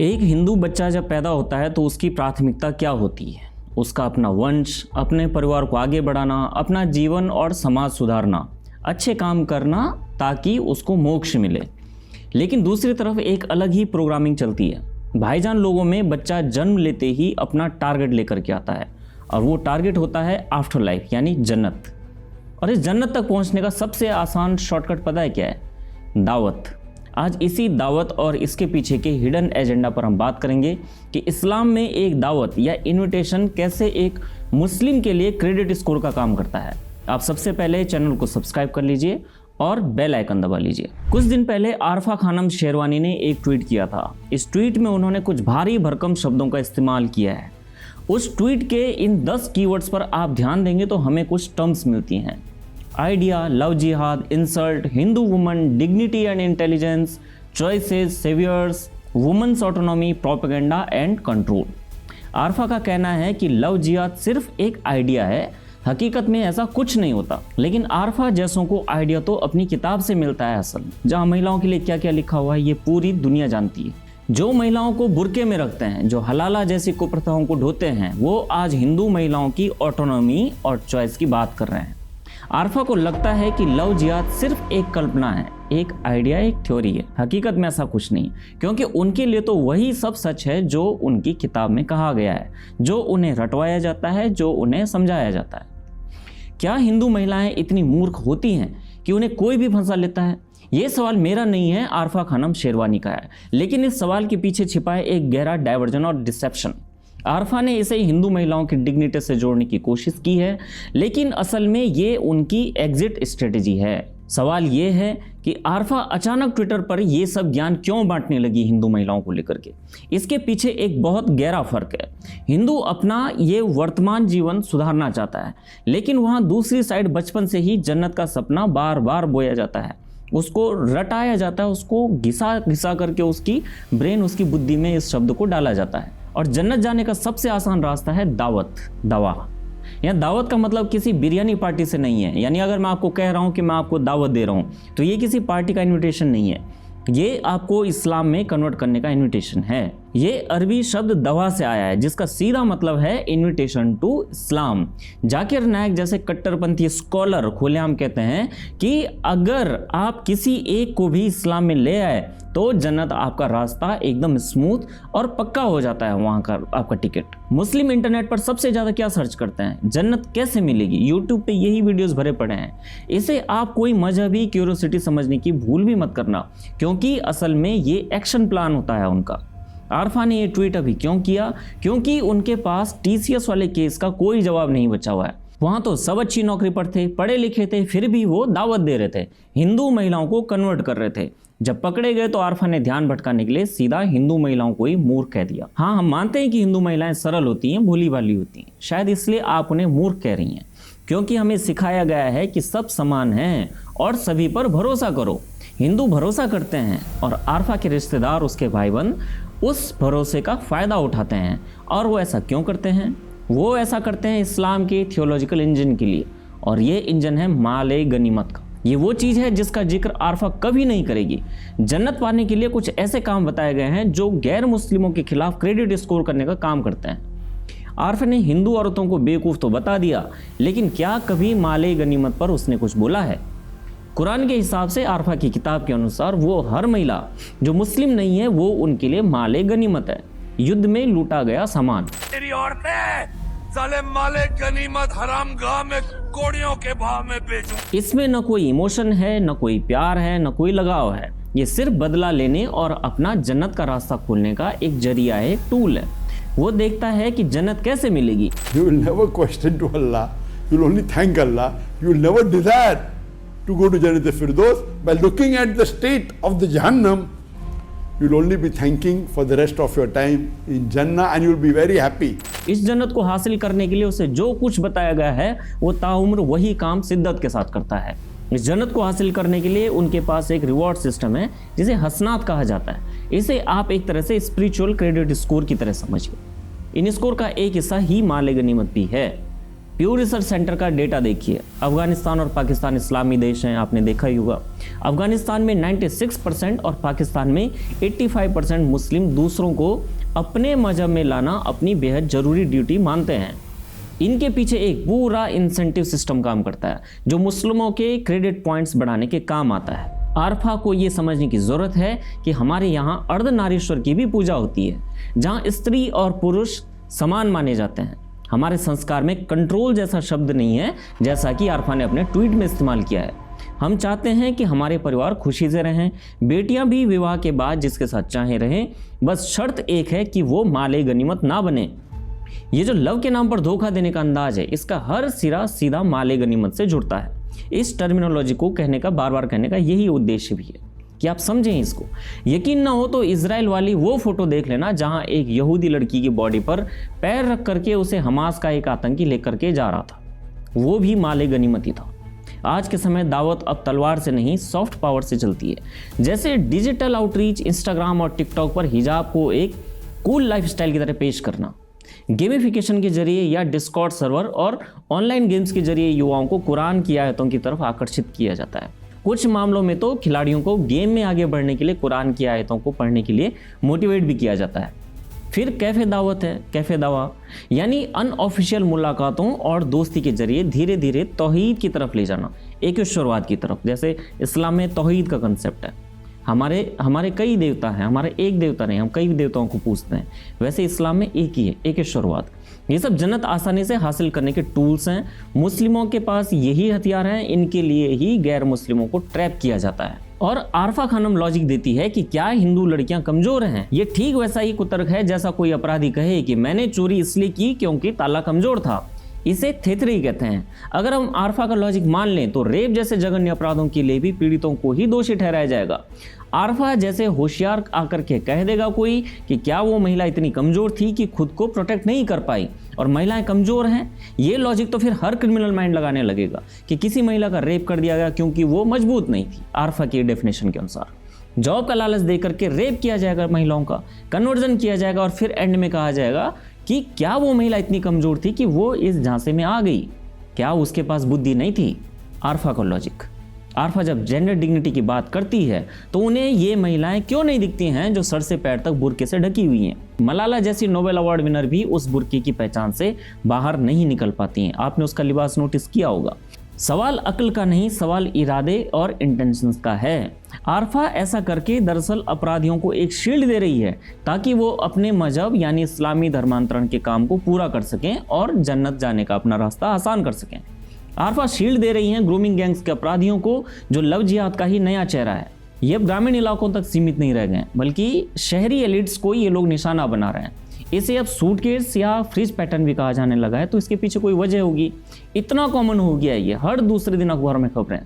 एक हिंदू बच्चा जब पैदा होता है तो उसकी प्राथमिकता क्या होती है? उसका अपना वंश, अपने परिवार को आगे बढ़ाना, अपना जीवन और समाज सुधारना, अच्छे काम करना ताकि उसको मोक्ष मिले। लेकिन दूसरी तरफ एक अलग ही प्रोग्रामिंग चलती है। भाईजान लोगों में बच्चा जन्म लेते ही अपना टारगेट लेकर के आता है और वो टारगेट होता है आफ्टर लाइफ यानी जन्नत। और इस जन्नत तक पहुंचने का सबसे आसान शॉर्टकट पता है क्या है? दावत। आज इसी दावत और इसके पीछे के हिडन एजेंडा पर हम बात करेंगे कि इस्लाम में एक दावत या इनविटेशन कैसे एक मुस्लिम के लिए क्रेडिट स्कोर का काम करता है। आप सबसे पहले चैनल को सब्सक्राइब कर लीजिए और बेल आइकन दबा लीजिए। कुछ दिन पहले आरफा खानम शेरवानी ने एक ट्वीट किया था। इस ट्वीट में उन्होंने कुछ भारी भरकम शब्दों का इस्तेमाल किया है। उस ट्वीट के इन 10 कीवर्ड्स पर आप ध्यान देंगे तो हमें कुछ टर्म्स मिलती हैं। Idea, love jihad, insult, Hindu woman, dignity and intelligence, choices, saviours, women's autonomy, propaganda and control. Arfa का कहना है कि लव जिहाद सिर्फ एक आइडिया है, हकीकत में ऐसा कुछ नहीं होता। लेकिन आरफा जैसों को आइडिया तो अपनी किताब से मिलता है असल। जहाँ महिलाओं के लिए क्या क्या लिखा हुआ है ये पूरी दुनिया जानती है। जो महिलाओं को बुर्के में रखते हैं, जो हलाला जैसी कुप्रथाओं को ढोते हैं, वो आज हिंदू महिलाओं की ऑटोनॉमी और चॉइस की बात कर रहे हैं। आरफा को लगता है कि लव जिहाद सिर्फ एक कल्पना है, एक आइडिया, एक थ्योरी है। हकीकत में ऐसा कुछ नहीं, क्योंकि उनके लिए तो वही सब सच है जो उनकी किताब में कहा गया है, जो उन्हें रटवाया जाता है, जो उन्हें समझाया जाता है। क्या हिंदू महिलाएं इतनी मूर्ख होती हैं कि उन्हें कोई भी फंसा लेता है? ये सवाल मेरा नहीं है, आरफा खानम शेरवानी का है। लेकिन इस सवाल के पीछे छिपा है एक गहरा डाइवर्जन और डिसेप्शन। आरफा ने इसे हिंदू महिलाओं की डिग्निटी से जोड़ने की कोशिश की है, लेकिन असल में ये उनकी एग्जिट स्ट्रेटेजी है। सवाल ये है कि आरफा अचानक ट्विटर पर ये सब ज्ञान क्यों बांटने लगी हिंदू महिलाओं को लेकर के। इसके पीछे एक बहुत गहरा फर्क है। हिंदू अपना ये वर्तमान जीवन सुधारना चाहता है, लेकिन वहाँ दूसरी साइड बचपन से ही जन्नत का सपना बार बार बोया जाता है, उसको रटाया जाता है, उसको घिसा घिसा करके उसकी ब्रेन, उसकी बुद्धि में इस शब्द को डाला जाता है। और जन्नत जाने का सबसे आसान रास्ता है दावत, दवा। यहाँ दावत का मतलब किसी बिरयानी पार्टी से नहीं है। यानी अगर मैं आपको कह रहा हूँ कि मैं आपको दावत दे रहा हूँ तो ये किसी पार्टी का इन्विटेशन नहीं है, ये आपको इस्लाम में कन्वर्ट करने का इन्विटेशन है। ये अरबी शब्द दवा से आया है, जिसका सीधा मतलब है इन्विटेशन टू इस्लाम। जाकिर नायक जैसे कट्टरपंथी स्कॉलर खुलेआम कहते हैं कि अगर आप किसी एक को भी इस्लाम में ले आए तो जन्नत आपका रास्ता एकदम स्मूथ और पक्का हो जाता है, वहाँ का आपका टिकट। मुस्लिम इंटरनेट पर सबसे ज़्यादा क्या सर्च करते हैं? जन्नत कैसे मिलेगी। यूट्यूब पे यही वीडियोस भरे पड़े हैं। इसे आप कोई मजहबी क्यूरियोसिटी समझने की भूल भी मत करना, क्योंकि असल में ये एक्शन प्लान होता है उनका। आरफा ने ये ट्वीट अभी क्यों किया? क्योंकि उनके पास टीसीएस वाले केस का कोई जवाब नहीं बचा हुआ है। वहाँ तो सब अच्छी नौकरी पर थे, पढ़े लिखे थे, फिर भी वो दावत दे रहे थे, हिंदू महिलाओं को कन्वर्ट कर रहे थे। जब पकड़े गए तो आरफा ने ध्यान भटकाने के लिए सीधा हिंदू महिलाओं को ही मूर्ख कह दिया। हाँ, हम मानते हैं कि हिंदू महिलाएं सरल होती हैं, भोली भाली होती हैं, शायद इसलिए आप उन्हें मूर्ख कह रही हैं, क्योंकि हमें सिखाया गया है कि सब समान हैं और सभी पर भरोसा करो। हिंदू भरोसा करते हैं और आरफा के रिश्तेदार, उसके भाई बंद उस भरोसे का फ़ायदा उठाते हैं। और वो ऐसा क्यों करते हैं? वो ऐसा करते हैं इस्लाम के थियोलॉजिकल इंजन के लिए, और ये इंजन है माले गनीमत का। ये वो चीज़ है जिसका जिक्र आरफा कभी नहीं करेगी। जन्नत पाने के लिए कुछ ऐसे काम बताए गए हैं जो गैर मुस्लिमों के खिलाफ क्रेडिट स्कोर करने का काम करते हैं। आरफा ने हिंदू औरतों को बेवकूफ़ तो बता दिया, लेकिन क्या कभी माले गनीमत पर उसने कुछ बोला है? कुरान के हिसाब से आरफा की किताब के अनुसार वो हर महिला जो मुस्लिम नहीं है वो उनके लिए माले गनीमत है, युद्ध में लूटा गया सामान। तेरी औरतें साले माले गनीमत हरामगाह में कोड़ियों के भाव में बेचूं। इसमें न कोई इमोशन है, न कोई प्यार है, न कोई लगाव है। ये सिर्फ बदला लेने और अपना जन्नत का रास्ता खोलने का एक जरिया है, एक टूल है। वो देखता है कि जन्नत कैसे मिलेगी। You will never question to Allah. You will only thank Allah. You will never desire to go to Jannat al-Firdaus. By looking at the state of the Jahannam, you will only be thanking for the rest of your time in Jannah and you will be very happy. इस जन्नत को हासिल करने के लिए उसे जो कुछ बताया गया है वो ताउम्र वही काम शिद्दत के साथ करता है। इस जन्नत को हासिल करने के लिए उनके पास एक रिवॉर्ड सिस्टम है जिसे हसनात कहा जाता है। इसे आप एक तरह से स्पिरिचुअल क्रेडिट स्कोर की तरह समझिए। इन स्कोर का एक हिस्सा ही माले गनीमत भी है। प्यू रिसर्च सेंटर का डेटा देखिए, अफगानिस्तान और पाकिस्तान इस्लामी देश हैं, आपने देखा ही होगा। अफगानिस्तान में 96% और पाकिस्तान में 85% मुस्लिम दूसरों को अपने मजहब में लाना अपनी बेहद ज़रूरी ड्यूटी मानते हैं। इनके पीछे एक पूरा इंसेंटिव सिस्टम काम करता है जो मुस्लिमों के क्रेडिट पॉइंट्स बढ़ाने के काम आता है। आरफा को ये समझने की ज़रूरत है कि हमारे यहाँ अर्धनारीश्वर की भी पूजा होती है, जहाँ स्त्री और पुरुष समान माने जाते हैं। हमारे संस्कार में कंट्रोल जैसा शब्द नहीं है, जैसा कि आरफा ने अपने ट्वीट में इस्तेमाल किया है। हम चाहते हैं कि हमारे परिवार खुशी से रहें, बेटियां भी विवाह के बाद जिसके साथ चाहें रहें, बस शर्त एक है कि वो माले गनीमत ना बने। ये जो लव के नाम पर धोखा देने का अंदाज है, इसका हर सिरा सीधा माले गनीमत से जुड़ता है। इस टर्मिनोलॉजी को कहने का, बार बार कहने का यही उद्देश्य भी है कि आप समझें इसको। यकीन ना हो तो इजराइल वाली वो फोटो देख लेना जहां एक यहूदी लड़की की बॉडी पर पैर रख करके उसे हमास का एक आतंकी लेकर के जा रहा था, वो भी माले गनीमती था। आज के समय दावत अब तलवार से नहीं, सॉफ्ट पावर से चलती है। जैसे डिजिटल आउटरीच, इंस्टाग्राम और टिकटॉक पर हिजाब को एक कूल लाइफस्टाइल की तरह पेश करना, गेमिफिकेशन के जरिए या डिस्कॉर्ड सर्वर और ऑनलाइन गेम्स के जरिए युवाओं को कुरान की आयतों की तरफ आकर्षित किया जाता है। कुछ मामलों में तो खिलाड़ियों को गेम में आगे बढ़ने के लिए कुरान की आयतों को पढ़ने के लिए मोटिवेट भी किया जाता है। फिर कैफ़े दावत है, कैफ़े दावा, यानी अनऑफिशियल मुलाकातों और दोस्ती के जरिए धीरे धीरे तौहीद की तरफ ले जाना, एकेश्वरवाद की तरफ। जैसे इस्लाम में तौहीद का कंसेप्ट है। हमारे कई देवता हैं, हमारे एक देवता नहीं, हम कई देवताओं को पूजते हैं। वैसे इस्लाम में एक ही है, एकेश्वरवाद। ये सब जन्नत आसानी से हासिल करने के टूल्स हैं। मुस्लिमों के पास यही हथियार हैं, इनके लिए ही गैर मुस्लिमों को ट्रैप किया जाता है। और आरफा खानम लॉजिक देती है कि क्या हिंदू लड़कियां कमजोर हैं। ये ठीक वैसा ही कुतर्क है जैसा कोई अपराधी कहे कि मैंने चोरी इसलिए की क्योंकि ताला कमजोर था। इसे थेथरी कहते हैं। अगर हम आरफा का लॉजिक मान लें तो रेप जैसे जघन्य अपराधों के लिए भी पीड़ितों को ही दोषी ठहराया जाएगा। आरफा जैसे होशियार आकर के कह देगा कोई कि क्या वो महिला इतनी कमजोर थी कि खुद को प्रोटेक्ट नहीं कर पाई और महिलाएं कमजोर हैं, ये लॉजिक तो फिर हर क्रिमिनल माइंड लगाने लगेगा कि किसी महिला का रेप कर दिया गया क्योंकि वो मजबूत नहीं थी। आरफा की डेफिनेशन के अनुसार जॉब का लालच दे करके रेप किया जाएगा, महिलाओं का कन्वर्जन किया जाएगा और फिर एंड में कहा जाएगा कि क्या वो महिला इतनी कमजोर थी कि वो इस झांसे में आ गई, क्या उसके पास बुद्धि नहीं थी। आरफा का लॉजिक। आरफा जब जेंडर डिग्निटी की बात करती है तो उन्हें ये महिलाएं क्यों नहीं दिखती हैं जो सर से पैर तक बुर्के से ढकी हुई हैं। मलाला जैसी नोबेल अवार्ड विनर भी उस बुर्के की पहचान से बाहर नहीं निकल पाती हैं। आपने उसका लिबास नोटिस किया होगा। सवाल अक्ल का नहीं, सवाल इरादे और इंटेंशंस का है। आरफा ऐसा करके दरअसल अपराधियों को एक शील्ड दे रही है ताकि वो अपने मजहब यानी इस्लामी धर्मांतरण के काम को पूरा कर सकें और जन्नत जाने का अपना रास्ता आसान कर सकें। आरफा शील्ड दे रही हैं ग्रूमिंग गैंग्स के अपराधियों को, जो लव जिहाद का ही नया चेहरा है। ये अब ग्रामीण इलाकों तक सीमित नहीं रह गए, बल्कि शहरी एलिट्स को ये लोग निशाना बना रहे हैं। इसे अब सूटकेस या फ्रिज पैटर्न भी कहा जाने लगा है, तो इसके पीछे कोई वजह होगी। इतना कॉमन हो गया है ये, हर दूसरे दिन अखबार में खबरें।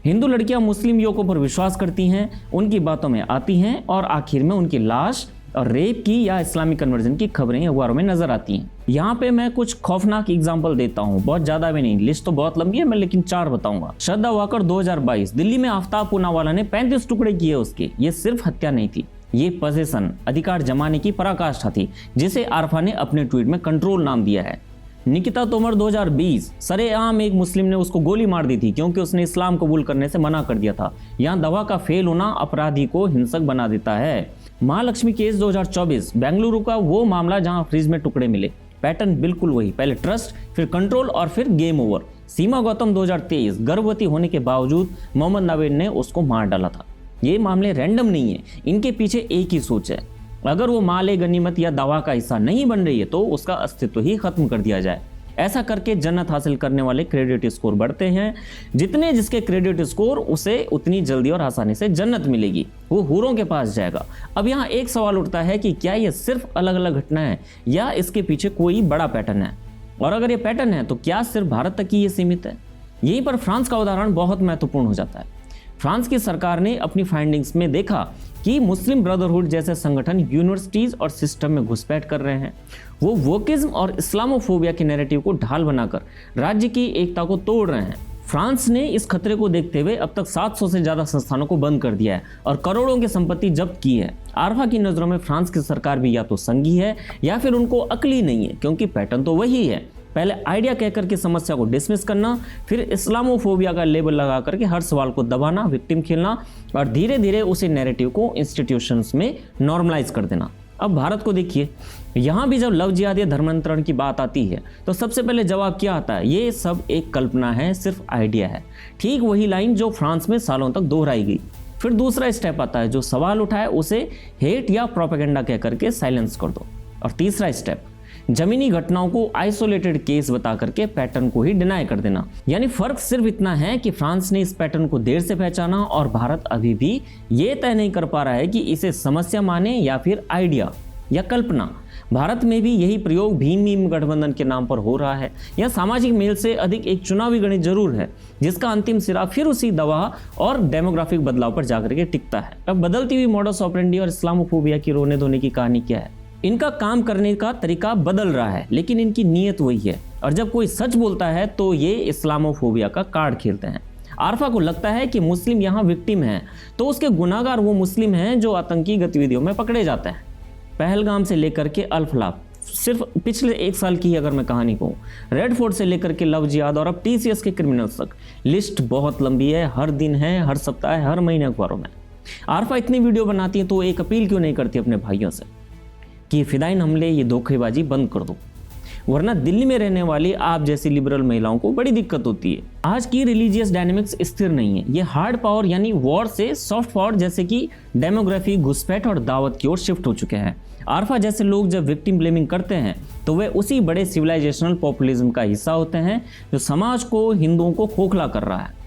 हिंदू लड़कियां मुस्लिम युवकों पर विश्वास करती हैं, उनकी बातों में आती हैं और आखिर में उनकी लाश और रेप की या इस्लामिक कन्वर्जन की खबरें अखबारों में नजर आती हैं। यहाँ पे मैं कुछ खौफनाक एग्जाम्पल देता हूँ, बहुत ज्यादा भी नहीं, लिस्ट तो बहुत लंबी है, मैं लेकिन 4 बताऊंगा। श्रद्धा वाकर 2022 दिल्ली में आफ्ताब पूनावाला ने 35 टुकड़े किए उसके। ये सिर्फ हत्या नहीं थी, ये पोजेशन, अधिकार जमाने की पराकाष्ठा थी, जिसे आरफा ने अपने ट्वीट में कंट्रोल नाम दिया है। निकिता तोमर 2020 सरेआम एक मुस्लिम ने उसको गोली मार दी थी क्योंकि उसने इस्लाम कबूल करने से मना कर दिया था। यहाँ दवा का फेल होना अपराधी को हिंसक बना देता है। महालक्ष्मी केस 2024 बेंगलुरु का वो मामला जहां फ्रिज में टुकड़े मिले। पैटर्न बिल्कुल वही, पहले ट्रस्ट, फिर कंट्रोल और फिर गेम ओवर। सीमा गौतम 2023 गर्भवती होने के बावजूद मोहम्मद नावेद ने उसको मार डाला था। ये मामले रैंडम नहीं है, इनके पीछे एक ही सोच है। अगर वो माले गनीमत या दवा का हिस्सा नहीं बन रही है तो उसका अस्तित्व ही खत्म कर दिया जाए। ऐसा करके जन्नत हासिल करने वाले क्रेडिट स्कोर बढ़ते हैं। जितने जिसके क्रेडिट स्कोर, उसे उतनी जल्दी और आसानी से जन्नत मिलेगी, वो हूरों के पास जाएगा। अब यहाँ एक सवाल उठता है कि क्या ये सिर्फ अलग अलग घटनाएं हैं या इसके पीछे कोई बड़ा पैटर्न है, और अगर ये पैटर्न है तो क्या सिर्फ भारत तक ही ये सीमित है। यहीं पर फ्रांस का उदाहरण बहुत महत्वपूर्ण हो जाता है। फ्रांस की सरकार ने अपनी फाइंडिंग्स में देखा कि मुस्लिम ब्रदरहुड जैसे संगठन यूनिवर्सिटीज और सिस्टम में घुसपैठ कर रहे हैं। वो वोकिज्म और इस्लामोफोबिया के नैरेटिव को ढाल बनाकर राज्य की एकता को तोड़ रहे हैं। फ्रांस ने इस खतरे को देखते हुए अब तक 700 से ज्यादा संस्थानों को बंद कर दिया है और करोड़ों की संपत्ति जब्त की है। आरफा की नजरों में फ्रांस की सरकार भी या तो संघी है या फिर उनको अक्ल ही नहीं है, क्योंकि पैटर्न तो वही है। पहले आइडिया कहकर के समस्या को डिसमिस करना, फिर इस्लामोफोबिया का लेबल लगा करके हर सवाल को दबाना, विक्टिम खेलना और धीरे धीरे उसी नैरेटिव को इंस्टीट्यूशंस में नॉर्मलाइज कर देना। अब भारत को देखिए, यहाँ भी जब लव जिहाद या धर्मांतरण की बात आती है तो सबसे पहले जवाब क्या आता है? ये सब एक कल्पना है, सिर्फ आइडिया है। ठीक वही लाइन जो फ्रांस में सालों तक दोहराई गई। फिर दूसरा स्टेप आता है, जो सवाल उठाए उसे हेट या प्रोपेगेंडा कह करके साइलेंस कर दो। और तीसरा स्टेप, जमीनी घटनाओं को आइसोलेटेड केस बता करके पैटर्न को ही डिनाई कर देना। यानी फर्क सिर्फ इतना है कि फ्रांस ने इस पैटर्न को देर से पहचाना और भारत अभी भी ये तय नहीं कर पा रहा है कि इसे समस्या माने या फिर आइडिया या कल्पना। भारत में भी यही प्रयोग भीम गठबंधन के नाम पर हो रहा है। यह सामाजिक मेल से अधिक एक चुनावी गणित जरूर है, जिसका अंतिम सिरा फिर उसी दबाव और डेमोग्राफिक बदलाव पर जाकर के टिकता है। अब बदलती हुई मॉडस ऑपरेंडी और इस्लामोफोबिया की रोने धोने की कहानी क्या है? इनका काम करने का तरीका बदल रहा है, लेकिन इनकी नीयत वही है। और जब कोई सच बोलता है तो ये इस्लामोफोबिया का कार्ड खेलते हैं। आरफा को लगता है कि मुस्लिम यहाँ विक्टिम हैं, तो उसके गुनाहगार वो मुस्लिम हैं जो आतंकी गतिविधियों में पकड़े जाते हैं। पहलगाम से लेकर के अल-फलाह, सिर्फ पिछले 1 साल की अगर मैं कहानी कहूँ, रेड फोर्ट से लेकर के लव जिहाद और अब TCS के क्रिमिनल्स तक, लिस्ट बहुत लंबी है। हर दिन है, हर सप्ताह है, हर महीने अखबारों में। आरफा इतनी वीडियो बनाती है तो एक अपील क्यों नहीं करती अपने भाइयों से कि फिदाइन हमले, ये धोखेबाजी बंद कर दो, वरना दिल्ली में रहने वाली आप जैसी लिबरल महिलाओं को बड़ी दिक्कत होती है। आज की रिलीजियस डायनेमिक्स स्थिर नहीं है। ये हार्ड पावर यानी वॉर से सॉफ्ट पावर जैसे कि डेमोग्राफी, घुसपैठ और दावत की ओर शिफ्ट हो चुके हैं। आरफा जैसे लोग जब विक्टिम ब्लेमिंग करते हैं तो वे उसी बड़े सिविलाइजेशनल पॉपुलिज्म का हिस्सा होते हैं जो समाज को, हिंदुओं को खोखला कर रहा है।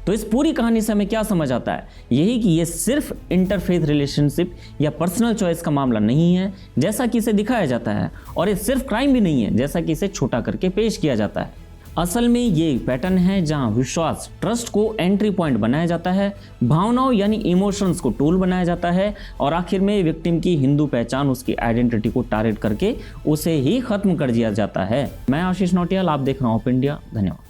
तो इस पूरी कहानी से हमें क्या समझ आता है? यही कि ये सिर्फ इंटरफेथ रिलेशनशिप या पर्सनल चॉइस का मामला नहीं है जैसा कि इसे दिखाया जाता है, और ये सिर्फ क्राइम भी नहीं है जैसा कि इसे छोटा करके पेश किया जाता है। असल में ये पैटर्न है जहां विश्वास, ट्रस्ट को एंट्री पॉइंट बनाया जाता है, भावनाओं यानी इमोशंस को टूल बनाया जाता है, और आखिर में विक्टिम की हिंदू पहचान, उसकी आइडेंटिटी को टारगेट करके उसे ही खत्म कर दिया जाता है। मैं आशीष नौटियाल, आप देख रहे हैं ऑफ इंडिया। धन्यवाद।